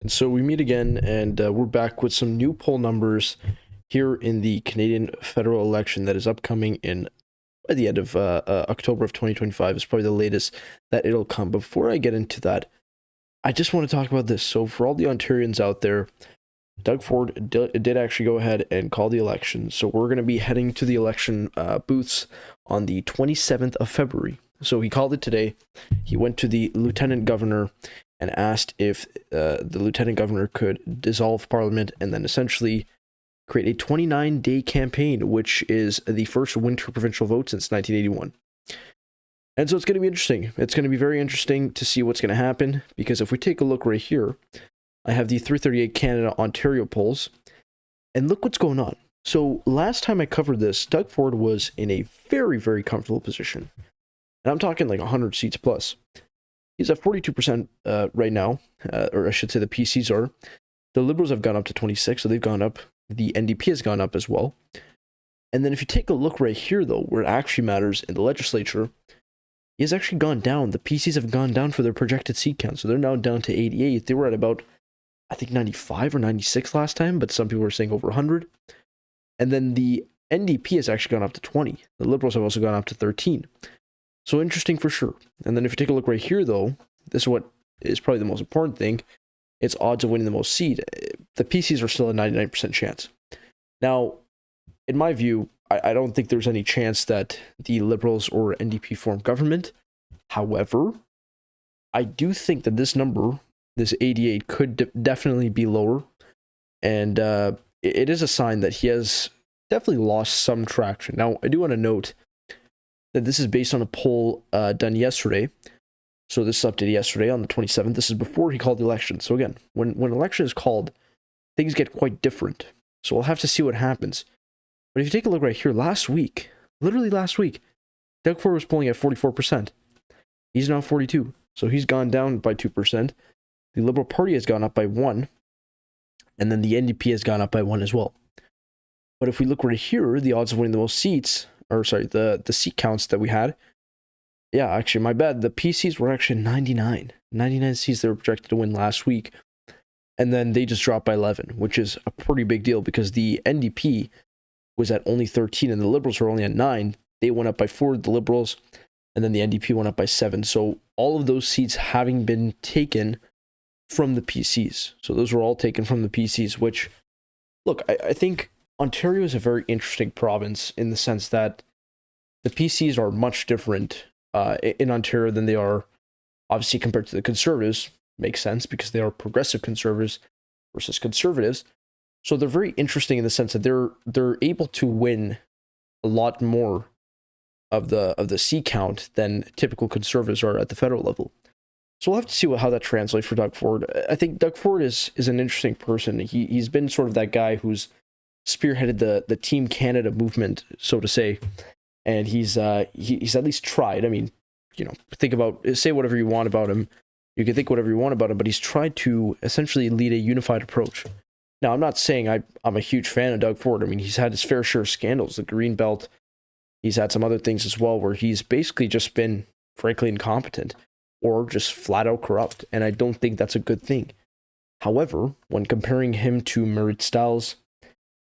And so we meet again, and we're back with some new poll numbers here in the Canadian federal election that is upcoming in by the end of October of 2025 is probably the latest that it'll come. Before I get into that, I just want to talk about this. So for all the Ontarians out there, Doug Ford did actually go ahead and call the election. So we're going to be heading to the election booths on the 27th of February. So he called it today. He went to the lieutenant governor and asked if the lieutenant governor could dissolve parliament and then essentially create a 29-day campaign, which is the first winter provincial vote since 1981. And so it's going to be interesting. It's going to be very interesting to see what's going to happen, because if we take a look right here, I have the 338 Canada Ontario polls, and look what's going on. So last time I covered this, Doug Ford was in a very, very comfortable position. And I'm talking like 100 seats plus. He's at 42% right now, or I should say the PCs are. The Liberals have gone up to 26, so they've gone up. The NDP has gone up as well. And then if you take a look right here, though, where it actually matters in the legislature, he has actually gone down. The PCs have gone down for their projected seat count, so they're now down to 88. They were at about, I think, 95 or 96 last time, but some people were saying over 100. And then the NDP has actually gone up to 20. The Liberals have also gone up to 13. So interesting for sure. And then if you take a look right here, though, this is what is probably the most important thing. It's odds of winning the most seat. The PCs are still a 99% chance. Now, in my view, I don't think there's any chance that the Liberals or NDP form government. However, I do think that this number, this 88, could definitely be lower. And it is a sign that he has definitely lost some traction. Now, I do want to note that this is based on a poll done yesterday. So this is updated yesterday on the 27th. This is before he called the election. So again, when an election is called, things get quite different. So we'll have to see what happens. But if you take a look right here, last week, literally last week, Doug Ford was polling at 44%. He's now 42%. So he's gone down by 2%. The Liberal Party has gone up by 1%. And then the NDP has gone up by 1% as well. But if we look right here, the odds of winning the most seats, or sorry, the seat counts that we had, yeah, actually, my bad. The PCs were actually 99. 99 seats they were projected to win last week. And then they just dropped by 11, which is a pretty big deal because the NDP was at only 13 and the Liberals were only at 9. They went up by 4, the Liberals, and then the NDP went up by 7. So all of those seats having been taken from the PCs. So those were all taken from the PCs, which, look, I think Ontario is a very interesting province in the sense that the PCs are much different in Ontario than they are, obviously, compared to the Conservatives. Makes sense because they are progressive Conservatives versus Conservatives. So they're very interesting in the sense that they're able to win a lot more of the seat count than typical Conservatives are at the federal level. So we'll have to see how that translates for Doug Ford. I think Doug Ford is an interesting person. He's been sort of that guy who's spearheaded the Team Canada movement, so to say. And he's at least tried. I mean, say whatever you want about him. You can think whatever you want about him, but he's tried to essentially lead a unified approach. Now, I'm not saying I'm a huge fan of Doug Ford. I mean, he's had his fair share of scandals, the Green Belt. He's had some other things as well where he's basically just been, frankly, incompetent or just flat out corrupt. And I don't think that's a good thing. However, when comparing him to Murray Stiles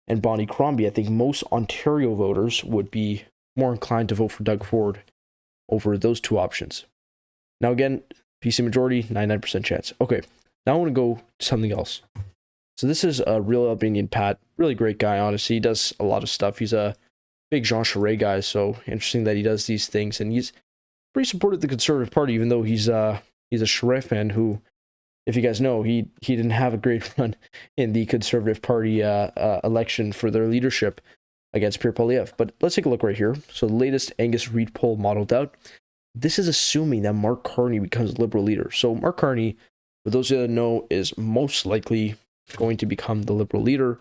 and Bonnie Crombie, I think most Ontario voters would be more inclined to vote for Doug Ford over those two options. Now again, PC majority, 99% chance. Okay, now I want to go to something else. So this is a real Albanian Pat, really great guy, honestly. He does a lot of stuff. He's a big Jean Charest guy, so interesting that he does these things. And he's pretty supportive of the Conservative Party, even though he's a Charest fan who, if you guys know, he didn't have a great run in the Conservative Party election for their leadership against Pierre Poilievre. But let's take a look right here. So the latest Angus Reid poll modeled out. This is assuming that Mark Carney becomes Liberal leader. So Mark Carney, for those that know, is most likely going to become the Liberal leader.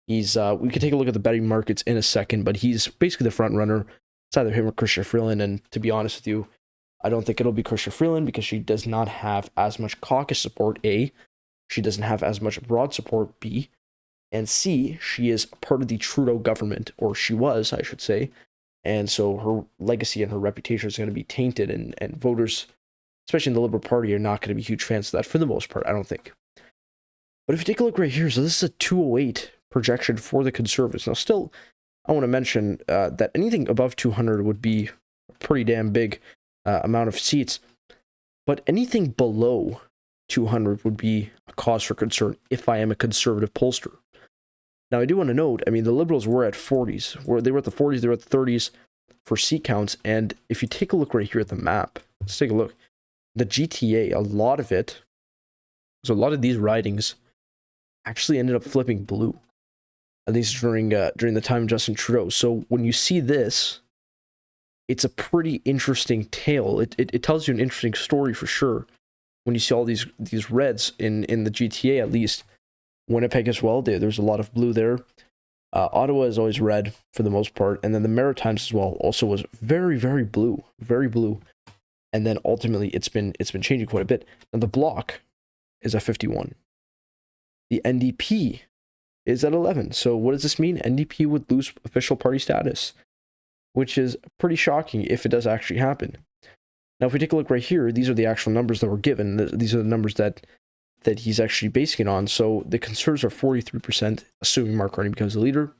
He's we could take a look at the betting markets in a second, but he's basically the front runner. It's either him or Chrystia Freeland, and to be honest with you, I don't think it'll be Chrystia Freeland because she does not have as much caucus support, A. She doesn't have as much broad support, B. And C, she is part of the Trudeau government, or she was, I should say. And so her legacy and her reputation is going to be tainted, and voters, especially in the Liberal Party, are not going to be huge fans of that for the most part, I don't think. But if you take a look right here, so this is a 208 projection for the Conservatives. Now, still, I want to mention that anything above 200 would be a pretty damn big amount of seats. But anything below 200 would be a cause for concern if I am a conservative pollster. Now, I do want to note, I mean, the Liberals were at 40s. They were at the 40s, they were at the 30s for seat counts. And if you take a look right here at the map, let's take a look. The GTA, a lot of it, so a lot of these ridings actually ended up flipping blue, at least during the time of Justin Trudeau. So when you see this, it's a pretty interesting tale. It tells you an interesting story for sure. When you see all these reds in the GTA, at least Winnipeg as well, there's a lot of blue there. Ottawa is always red for the most part, and then the Maritimes as well also was very, very blue, very blue. And then ultimately, it's been changing quite a bit. Now the Bloc is at 51. The NDP is at 11. So what does this mean? NDP would lose official party status, which is pretty shocking if it does actually happen. Now, if we take a look right here, these are the actual numbers that were given. These are the numbers that he's actually basing it on. So the Conservatives are 43%, assuming Mark Carney becomes the leader.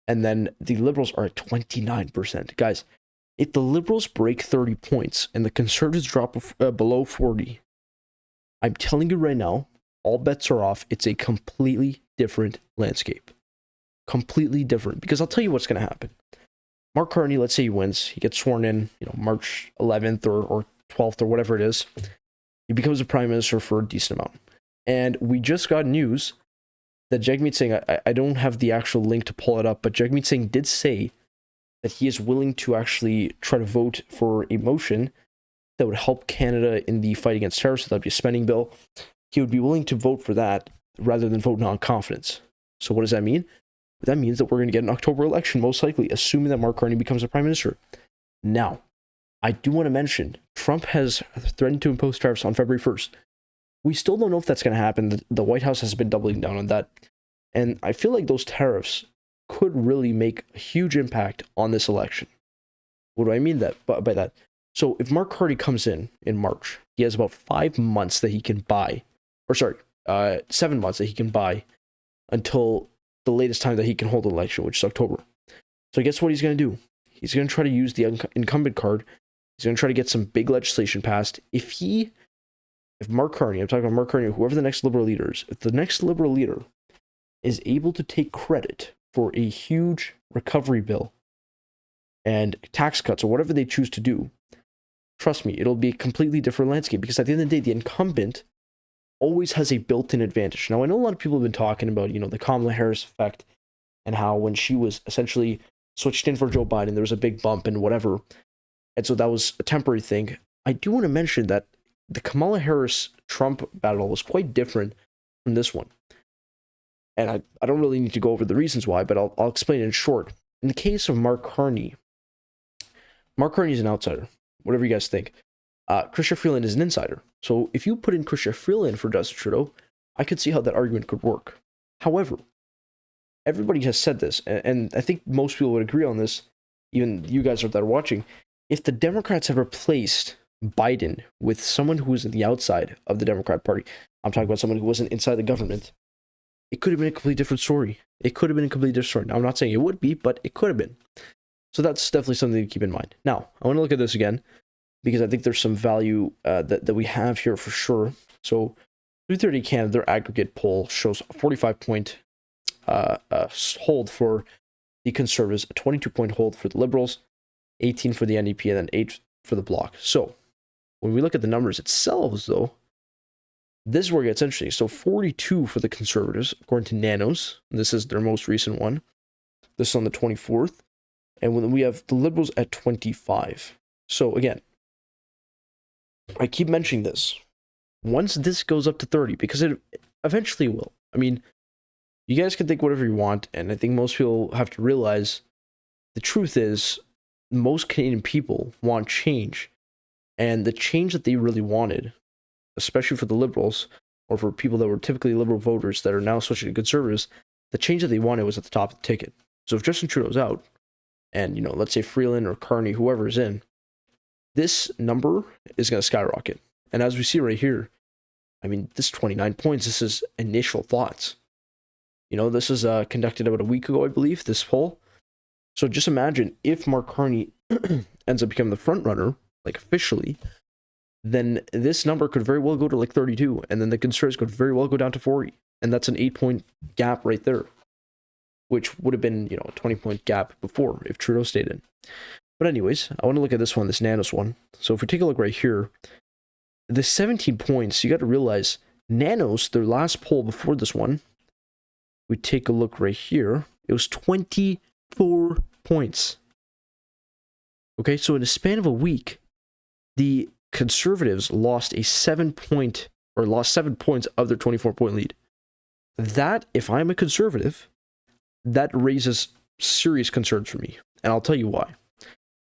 And then the Liberals are at 29%. Guys, if the Liberals break 30 points and the Conservatives drop below 40, I'm telling you right now, all bets are off. It's a completely different landscape. Completely different. Because I'll tell you what's going to happen. Mark Carney, let's say he wins. He gets sworn in, March 11th or 12th or whatever it is. He becomes a prime minister for a decent amount. And we just got news that Jagmeet Singh, I don't have the actual link to pull it up, but Jagmeet Singh did say that he is willing to actually try to vote for a motion that would help Canada in the fight against terror. So that'd be a spending bill. He would be willing to vote for that rather than vote non-confidence. So what does that mean? That means that we're going to get an October election, most likely, assuming that Mark Carney becomes a prime minister. Now, I do want to mention, Trump has threatened to impose tariffs on February 1st. We still don't know if that's going to happen. The White House has been doubling down on that. And I feel like those tariffs could really make a huge impact on this election. What do I mean by that? So if Mark Carney comes in March, he has about 5 months that he can buy, 7 months that he can buy until the latest time that he can hold an election, which is October. So guess what he's going to do? He's going to try to use the incumbent card. He's going to try to get some big legislation passed. If Mark Carney, I'm talking about Mark Carney, whoever the next Liberal leader is, if the next Liberal leader is able to take credit for a huge recovery bill and tax cuts or whatever they choose to do, trust me, it'll be a completely different landscape, because at the end of the day, the incumbent always has a built-in advantage. Now, I know a lot of people have been talking about, the Kamala Harris effect and how when she was essentially switched in for Joe Biden, there was a big bump and whatever. And so that was a temporary thing. I do want to mention that the Kamala Harris-Trump battle was quite different from this one. And I don't really need to go over the reasons why, but I'll explain in short. In the case of Mark Carney is an outsider, whatever you guys think. Chrystia Freeland is an insider. So if you put in Chrystia Freeland for Justin Trudeau, I could see how that argument could work. However, everybody has said this, and I think most people would agree on this, even you guys that are watching. If the Democrats have replaced Biden with someone who was on the outside of the Democrat Party, I'm talking about someone who wasn't inside the government, it could have been a completely different story. It could have been a completely different story. Now, I'm not saying it would be, but it could have been. So that's definitely something to keep in mind. Now, I want to look at this again, because I think there's some value that we have here for sure. So 330 Canada, their aggregate poll shows a 45-point hold for the Conservatives, a 22-point hold for the Liberals, 18 for the NDP, and then 8 for the Bloc. So when we look at the numbers itself, though, this is where it gets interesting. So 42 for the Conservatives, according to Nanos. This is their most recent one. This is on the 24th. And when we have the Liberals at 25. So again, I keep mentioning this. Once this goes up to 30, because it eventually will. I mean, you guys can think whatever you want, and I think most people have to realize the truth is most Canadian people want change. And the change that they really wanted, especially for the Liberals, or for people that were typically Liberal voters that are now switching to Conservatives, the change that they wanted was at the top of the ticket. So if Justin Trudeau's out, and, let's say Freeland or Carney, whoever is in, this number is going to skyrocket. And as we see right here, I mean, this 29 points, this is initial thoughts. This is conducted about a week ago, I believe, this poll. So just imagine if Mark Carney ends up becoming the front runner, like officially, then this number could very well go to like 32, and then the conservatives could very well go down to 40. And that's an 8-point gap right there, which would have been, a 20-point gap before if Trudeau stayed in. But anyways, I want to look at this one, this Nanos one. So if we take a look right here, the 17 points, you got to realize Nanos, their last poll before this one, we take a look right here, it was 24 points. Okay, so in a span of a week, the conservatives lost 7 points of their 24-point lead. That, if I'm a conservative, that raises serious concerns for me. And I'll tell you why.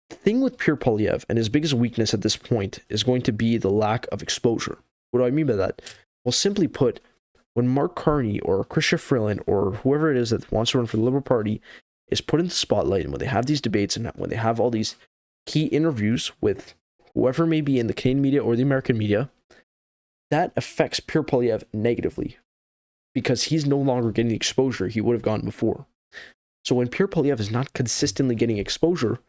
The thing with Pierre Poilievre, and his biggest weakness at this point, is going to be the lack of exposure. What do I mean by that? Well, simply put, when Mark Carney or Chrystia Freeland or whoever it is that wants to run for the Liberal Party is put in the spotlight, and when they have these debates and when they have all these key interviews with whoever may be in the Canadian media or the American media, that affects Pierre Poilievre negatively because he's no longer getting the exposure he would have gotten before. So when Pierre Poilievre is not consistently getting exposure,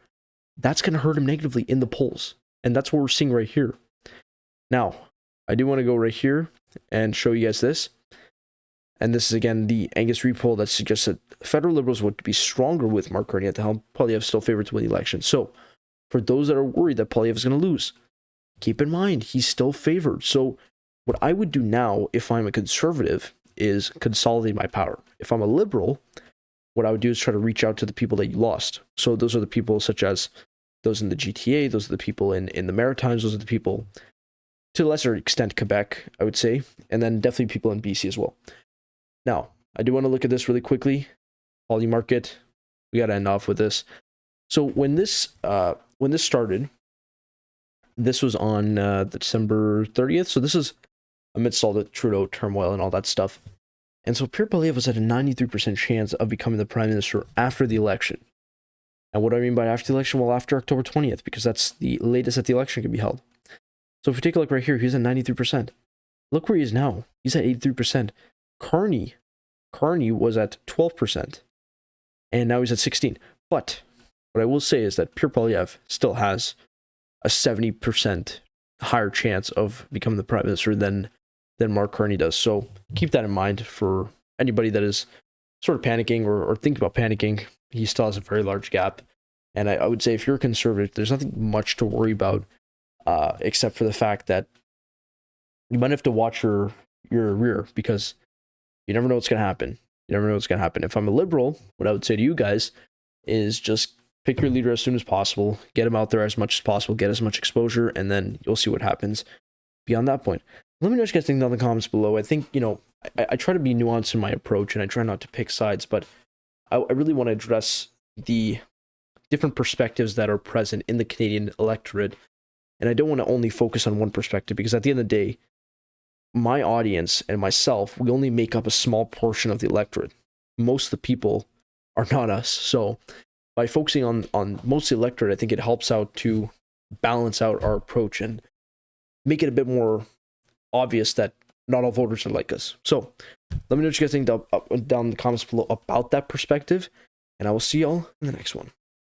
that's going to hurt him negatively in the polls. And that's what we're seeing right here. Now, I do want to go right here and show you guys this. And this is, again, the Angus Reid poll that suggests that federal Liberals would be stronger with Mark Carney at the helm. Poilievre still favored to win the election. So, for those that are worried that Poilievre is going to lose, keep in mind, he's still favored. So, what I would do now, if I'm a conservative, is consolidate my power. If I'm a Liberal, what I would do is try to reach out to the people that you lost. So, those are the people such as those in the GTA, those are the people in the Maritimes, those are the people, to a lesser extent, Quebec, I would say, and then definitely people in BC as well. Now, I do want to look at this really quickly. Poly market, we got to end off with this. So when this started, this was on December 30th. So this is amidst all the Trudeau turmoil and all that stuff. And so Pierre Poilievre was at a 93% chance of becoming the prime minister after the election. And what do I mean by after the election? Well, after October 20th, because that's the latest that the election can be held. So if we take a look right here, he's at 93%. Look where he is now. He's at 83%. Carney was at 12%, and now he's at 16%. But what I will say is that Pierre Poilievre still has a 70% higher chance of becoming the prime minister than Mark Carney does. So keep that in mind for anybody that is sort of panicking or thinking about panicking. He still has a very large gap. And I would say if you're a conservative, there's nothing much to worry about except for the fact that you might have to watch your rear because you never know what's going to happen. If I'm a Liberal, what I would say to you guys is just pick your leader as soon as possible, get him out there as much as possible, get as much exposure, and then you'll see what happens beyond that point. Let me know what you guys think down in the comments below. I think, I try to be nuanced in my approach, and I try not to pick sides, but I really want to address the different perspectives that are present in the Canadian electorate, and I don't want to only focus on one perspective, because at the end of the day, my audience and myself, we only make up a small portion of the electorate. Most of the people are not us. So by focusing on most of the electorate, I think it helps out to balance out our approach and make it a bit more obvious that not all voters are like us. So let me know what you guys think down in the comments below about that perspective, and I will see y'all in the next one.